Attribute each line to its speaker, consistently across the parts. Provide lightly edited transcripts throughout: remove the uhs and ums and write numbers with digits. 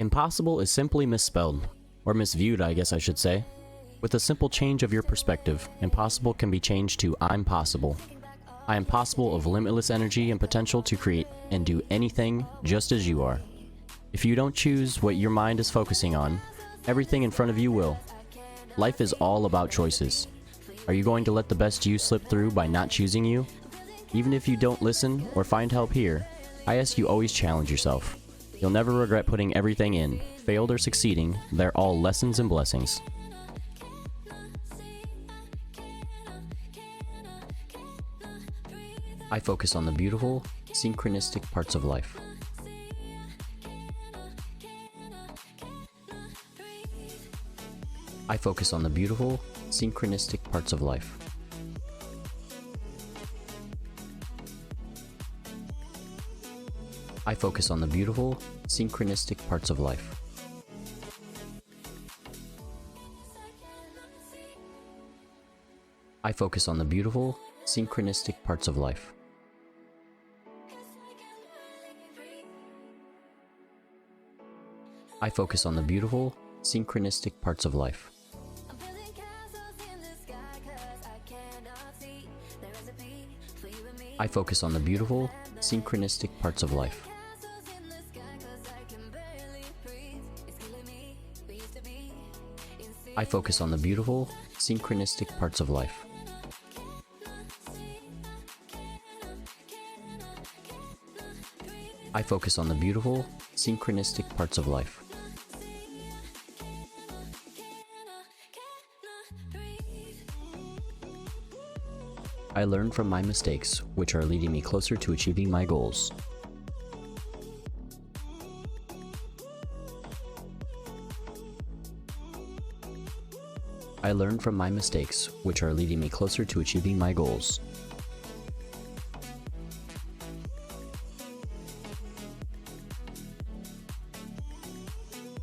Speaker 1: Impossible is simply misspelled, or misviewed I guess I should say. With a simple change of your perspective, impossible can be changed to I'm possible. I am possible of limitless energy and potential to create and do anything just as you are. If you don't choose what your mind is focusing on, everything in front of you will. Life is all about choices. Are you going to let the best you slip through by not choosing you? Even if you don't listen or find help here, I ask you always challenge yourself. You'll never regret putting everything in. Failed or succeeding, they're all lessons and blessings. I focus on the beautiful, synchronistic parts of life. I focus on the beautiful, synchronistic parts of life. I focus on the beautiful, synchronistic parts of life. I focus on the beautiful, synchronistic parts of life. I focus on the beautiful, synchronistic parts of life. I focus on the beautiful, synchronistic parts of life. I focus on the beautiful, synchronistic parts of life. I focus on the beautiful, synchronistic parts of life. I learn from my mistakes, which are leading me closer to achieving my goals. I learn from my mistakes, which are leading me closer to achieving my goals.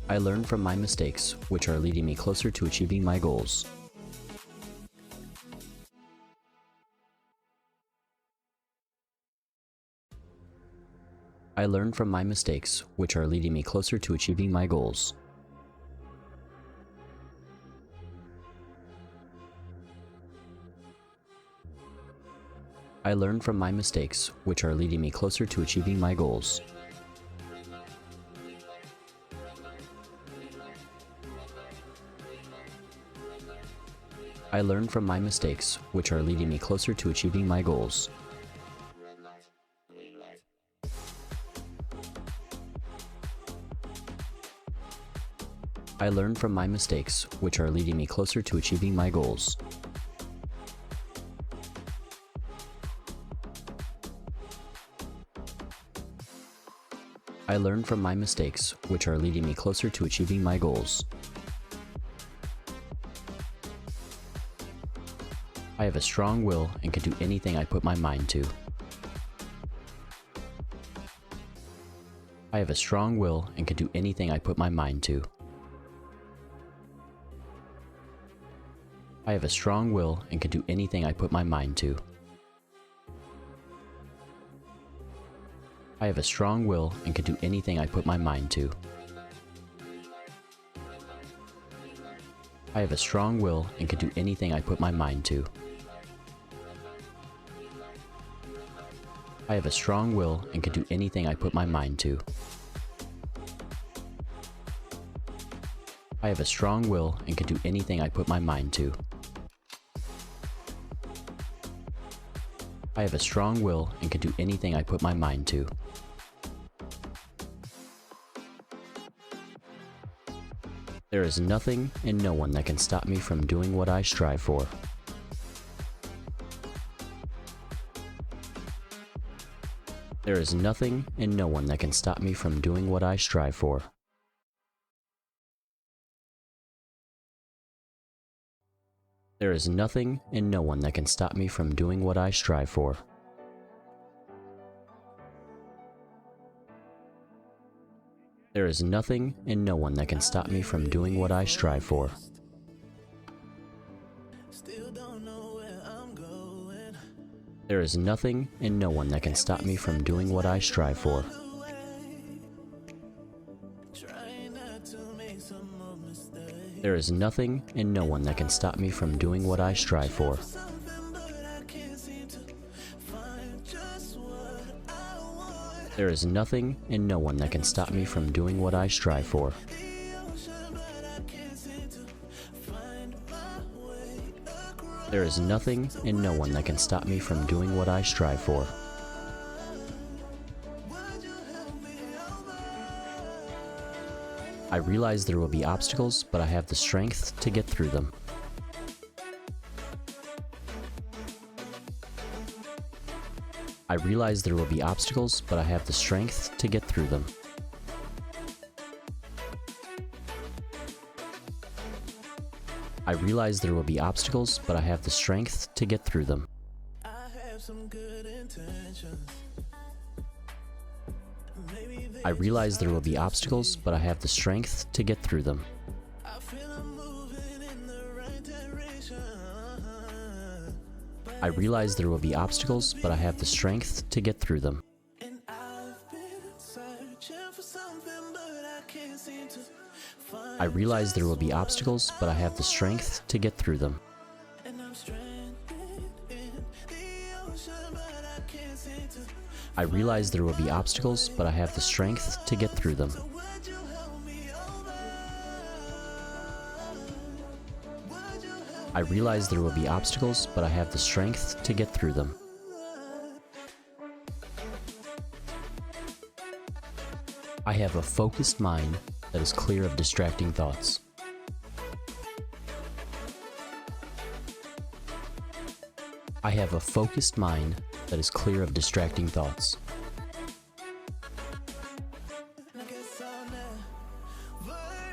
Speaker 1: I learn from my mistakes, which are leading me closer to achieving my goals. I learn from my mistakes, which are leading me closer to achieving my goals. I learn from my mistakes, which are leading me closer to achieving my goals. I learn from my mistakes, which are leading me closer to achieving my goals. I learn from my mistakes, which are leading me closer to achieving my goals. I learn from my mistakes, which are leading me closer to achieving my goals. I have a strong will and can do anything I put my mind to. I have a strong will and can do anything I put my mind to. I have a strong will and can do anything I put my mind to. I have a strong will and can do anything I put my mind to. I have a strong will and can do anything I put my mind to. I have a strong will and can do anything I put my mind to. I have a strong will and can do anything I put my mind to. I have a strong will and can do anything I put my mind to. There is nothing and no one that can stop me from doing what I strive for. There is nothing and no one that can stop me from doing what I strive for. There is nothing and no one that can stop me from doing what I strive for. There is nothing and no one that can stop me from doing what I strive for. There is nothing and no one that can stop me from doing what I strive for. There is nothing and no one that can stop me from doing what I strive for. There is nothing and no one that can stop me from doing what I strive for. There is nothing and no one that can stop me from doing what I strive for. I realize there will be obstacles, but I have the strength to get through them. I realize there will be obstacles, but I have the strength to get through them. I realize there will be obstacles, but I have the strength to get through them. I realize there will be obstacles, but I have the strength to get through them. I realize there will be obstacles, but I have the strength to get through them. I realize there will be obstacles, but I have the strength to get through them. I realize there will be obstacles, but I have the strength to get through them. I realize there will be obstacles, but I have the strength to get through them. I have a focused mind that is clear of distracting thoughts. I have a focused mind that is clear of distracting thoughts.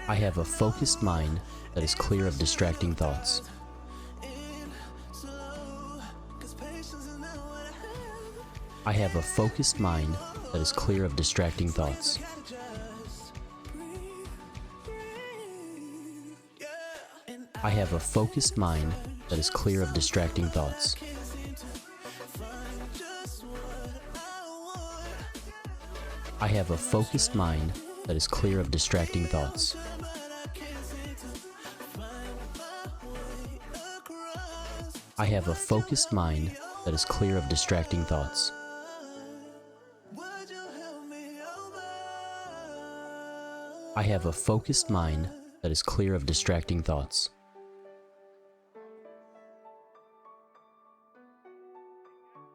Speaker 1: I have a focused mind that is clear of distracting thoughts. I have a focused mind that is clear of distracting thoughts. I have a focused mind that is clear of distracting thoughts. I have a focused mind that is clear of distracting thoughts. I have a focused mind that is clear of distracting thoughts. I have a focused mind that is clear of distracting thoughts.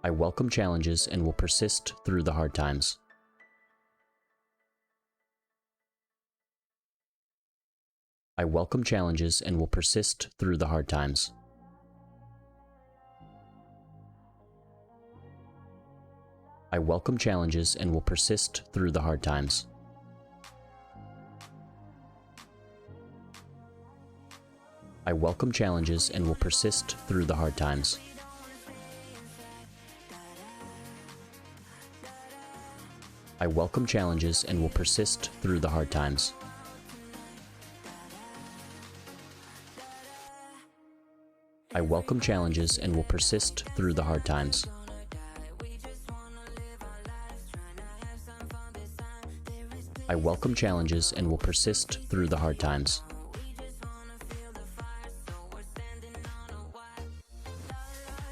Speaker 1: I welcome challenges and will persist through the hard times. I welcome challenges and will persist through the hard times. I welcome challenges and will persist through the hard times. I welcome challenges and will persist through the hard times. I welcome challenges and will persist through the hard times. I welcome challenges and will persist through the hard times. I welcome challenges and will persist through the hard times.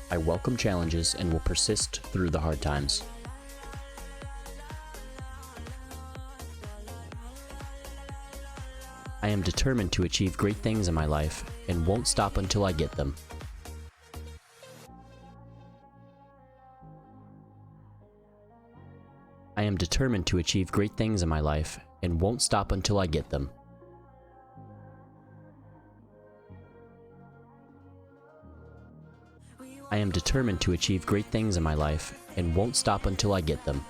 Speaker 1: I welcome challenges and will persist through the hard times. I am determined to achieve great things in my life and won't stop until I get them. I am determined to achieve great things in my life and won't stop until I get them. I am determined to achieve great things in my life and won't stop until I get them.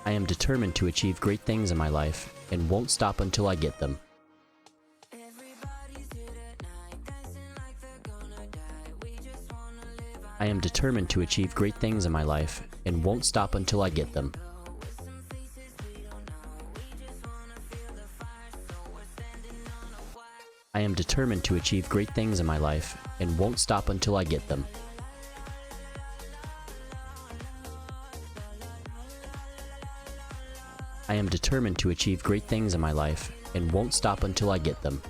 Speaker 1: I am determined to achieve great things in my life and won't stop until I get them. I am determined to achieve great things in my life and won't stop until I get them. I am determined to achieve great things in my life and won't stop until I get them. I am determined to achieve great things in my life and won't stop until I get them.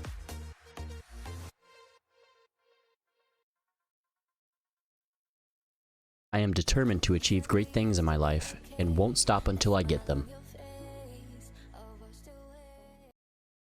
Speaker 1: I am determined to achieve great things in my life and won't stop until I get them.